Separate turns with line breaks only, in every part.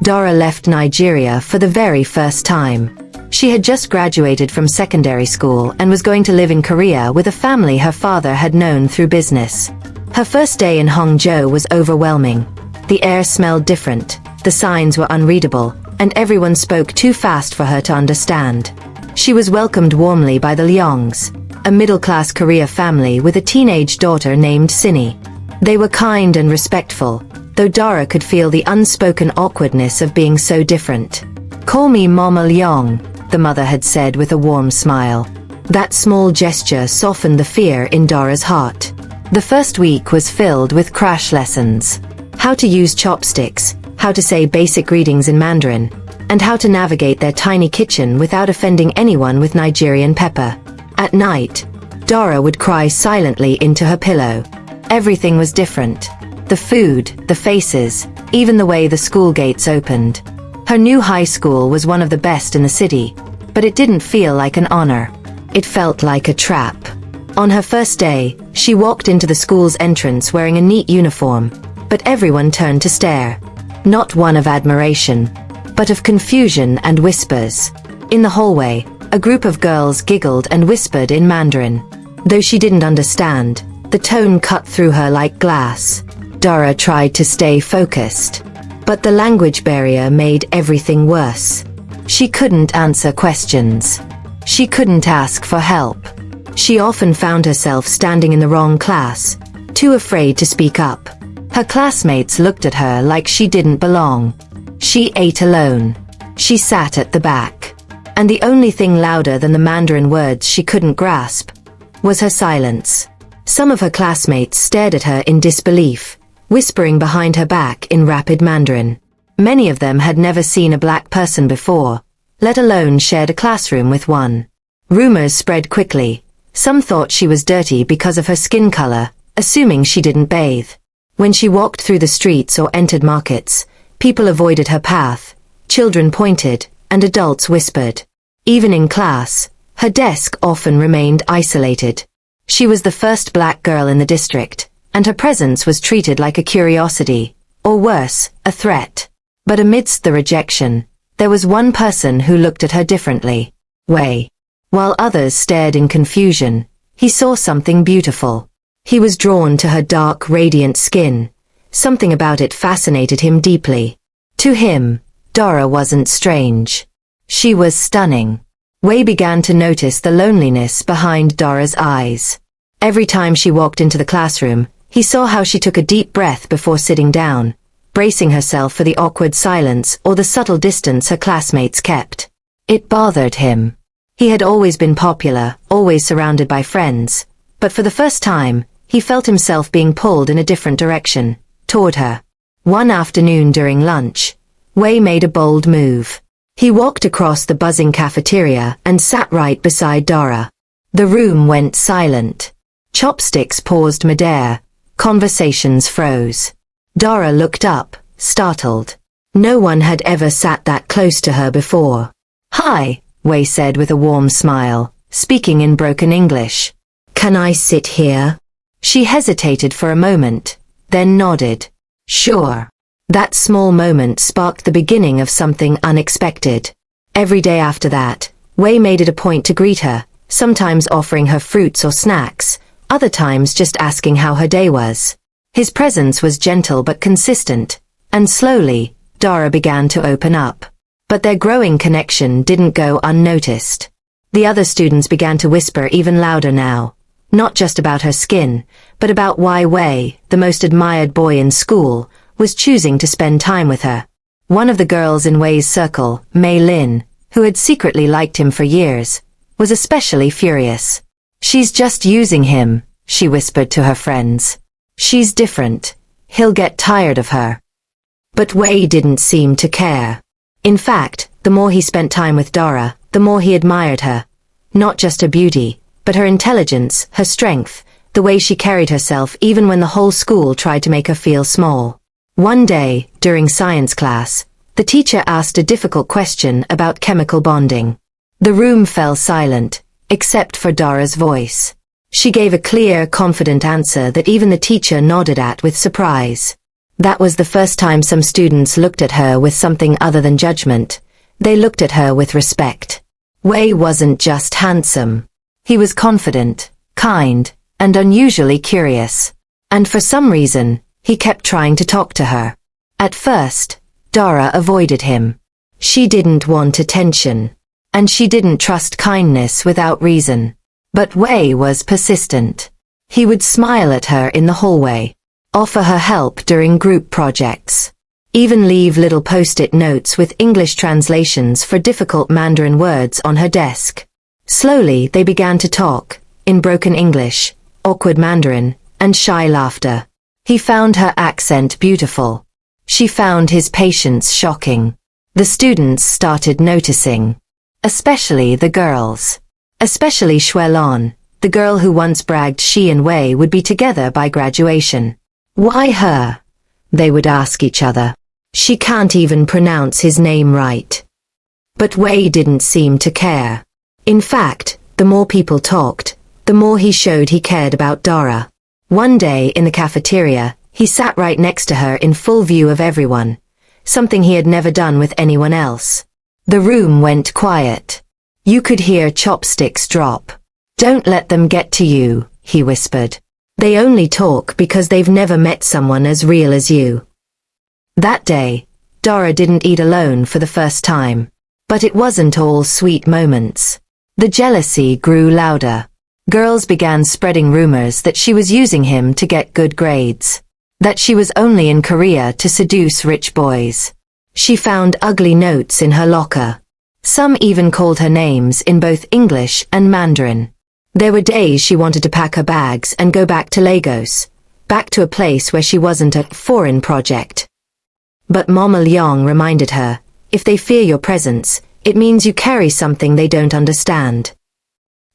Dora left Nigeria for the very first time. She had just graduated from secondary school and was going to live in Korea with a family her father had known through business. Her first day in Hangzhou was overwhelming. The air smelled different, the signs were unreadable, and everyone spoke too fast for her to understand. She was welcomed warmly by the Leongs, a middle-class Korea family with a teenage daughter named Sinny. They were kind and respectful, though Dora could feel the unspoken awkwardness of being so different. "Call me Mama Leong," the mother had said with a warm smile. That small gesture softened the fear in Dora's heart. The first week was filled with crash lessons. How to use chopsticks, how to say basic greetings in Mandarin, and how to navigate their tiny kitchen without offending anyone with Nigerian pepper. At night, Dora would cry silently into her pillow. Everything was different. The food, the faces, even the way the school gates opened. Her new high school was one of the best in the city, but it didn't feel like an honor. It felt like a trap. On her first day, she walked into the school's entrance wearing a neat uniform, but everyone turned to stare. Not one of admiration, but of confusion and whispers. In the hallway, a group of girls giggled and whispered in Mandarin. Though she didn't understand, the tone cut through her like glass. Dora tried to stay focused, but the language barrier made everything worse. She couldn't answer questions. She couldn't ask for help. She often found herself standing in the wrong class, too afraid to speak up. Her classmates looked at her like she didn't belong. She ate alone. She sat at the back. And the only thing louder than the Mandarin words she couldn't grasp was her silence. Some of her classmates stared at her in disbelief, whispering behind her back in rapid Mandarin. Many of them had never seen a black person before, let alone shared a classroom with one. Rumors spread quickly. Some thought she was dirty because of her skin color, assuming she didn't bathe. When she walked through the streets or entered markets, people avoided her path, children pointed, and adults whispered. Even in class, her desk often remained isolated. She was the first black girl in the district, and her presence was treated like a curiosity, or worse, a threat. But amidst the rejection, there was one person who looked at her differently. Wei. While others stared in confusion, he saw something beautiful. He was drawn to her dark, radiant skin. Something about it fascinated him deeply. To him, Dora wasn't strange. She was stunning. Wei began to notice the loneliness behind Dora's eyes. Every time she walked into the classroom, he saw how she took a deep breath before sitting down, bracing herself for the awkward silence or the subtle distance her classmates kept. It bothered him. He had always been popular, always surrounded by friends, but for the first time, he felt himself being pulled in a different direction, toward her. One afternoon during lunch, Wei made a bold move. He walked across the buzzing cafeteria and sat right beside Dora. The room went silent. Chopsticks paused midair. Conversations froze. Dora looked up, startled. No one had ever sat that close to her before. "Hi," Wei said with a warm smile, speaking in broken English. "Can I sit here?" She hesitated for a moment, then nodded. "Sure." That small moment sparked the beginning of something unexpected. Every day after that, Wei made it a point to greet her, sometimes offering her fruits or snacks, other times just asking how her day was. His presence was gentle but consistent, and slowly, Dora began to open up. But their growing connection didn't go unnoticed. The other students began to whisper even louder now, not just about her skin, but about why Wei, the most admired boy in school, was choosing to spend time with her. One of the girls in Wei's circle, Mei Lin, who had secretly liked him for years, was especially furious. "She's just using him," she whispered to her friends. "She's different. He'll get tired of her." But Wei didn't seem to care. In fact, the more he spent time with Dora, the more he admired her. Not just her beauty, but her intelligence, her strength, the way she carried herself even when the whole school tried to make her feel small. One day, during science class, the teacher asked a difficult question about chemical bonding. The room fell silent, except for Dora's voice. She gave a clear, confident answer that even the teacher nodded at with surprise. That was the first time some students looked at her with something other than judgment. They looked at her with respect. Wei wasn't just handsome. He was confident, kind, and unusually curious. And for some reason, he kept trying to talk to her. At first, Dara avoided him. She didn't want attention. And she didn't trust kindness without reason. But Wei was persistent. He would smile at her in the hallway, offer her help during group projects, even leave little post-it notes with English translations for difficult Mandarin words on her desk. Slowly, they began to talk, in broken English, awkward Mandarin, and shy laughter. He found her accent beautiful. She found his patience shocking. The students started noticing. Especially the girls. Especially Xuelon, the girl who once bragged she and Wei would be together by graduation. Why her? They would ask each other. She can't even pronounce his name right. But Wei didn't seem to care. In fact, the more people talked, the more he showed he cared about Dara. One day in the cafeteria, he sat right next to her in full view of everyone, something he had never done with anyone else. The room went quiet. You could hear chopsticks drop. Don't let them get to you, he whispered. They only talk because they've never met someone as real as you. That day, Dara didn't eat alone for the first time. But it wasn't all sweet moments. The jealousy grew louder. Girls began spreading rumors that she was using him to get good grades. That she was only in Korea to seduce rich boys. She found ugly notes in her locker. Some even called her names in both English and Mandarin. There were days she wanted to pack her bags and go back to Lagos, back to a place where she wasn't a foreign project. But Mama Leong reminded her, if they fear your presence, it means you carry something they don't understand.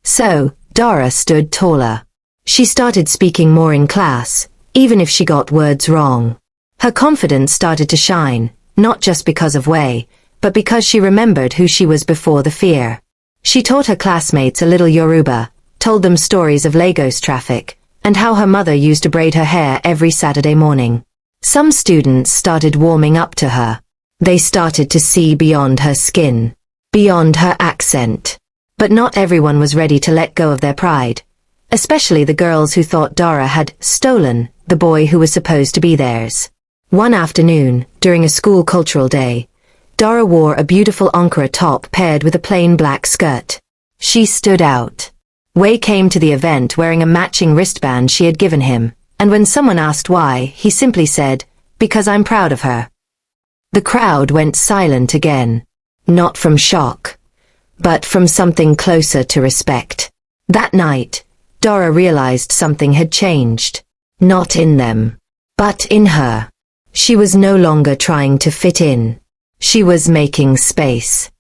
So, Dara stood taller. She started speaking more in class, even if she got words wrong. Her confidence started to shine, not just because of Wei, but because she remembered who she was before the fear. She taught her classmates a little Yoruba, told them stories of Lagos traffic, and how her mother used to braid her hair every Saturday morning. Some students started warming up to her. They started to see beyond her skin, beyond her accent. But not everyone was ready to let go of their pride, especially the girls who thought Dara had stolen the boy who was supposed to be theirs. One afternoon, during a school cultural day, Dara wore a beautiful Ankara top paired with a plain black skirt. She stood out. Wei came to the event wearing a matching wristband she had given him, and when someone asked why, he simply said, "Because I'm proud of her." The crowd went silent again. Not from shock, but from something closer to respect. That night, Dara realized something had changed. Not in them, but in her. She was no longer trying to fit in. She was making space.